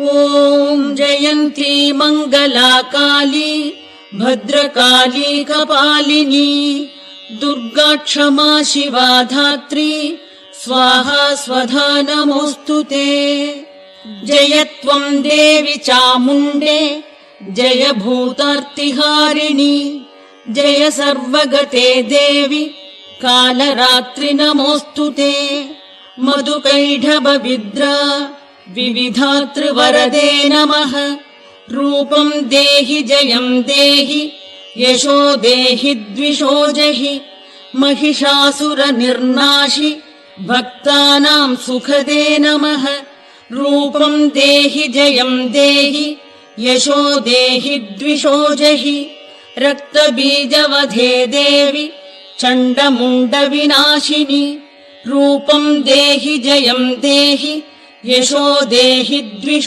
ॐ जयन्ती मङ्गला काली भद्रकाली कपालिनी दुर्गा क्षमा शिवा धात्री स्वाहा स्वधा नमोऽस्तुते। जय त्वं देवि चामुण्डे जय भूतार्तिहारिणी जय सर्वगते देवि कालरात्रि नमोऽस्तुते। मधुकैढभ विद्रा विविधातृवरदे नमः। रूपं देहि जयं देहि यशो देहि द्विषो जहि। महिषासुरनिर्नाशि भक्तानां सुखदे नमः। रूपं देहि जयं देहि यशो देहि द्विषो जहि। रक्तबीजवधे देवि चण्डमुण्डविनाशिनि। रूपं देहि जयं देहि यशो देहि द्विषो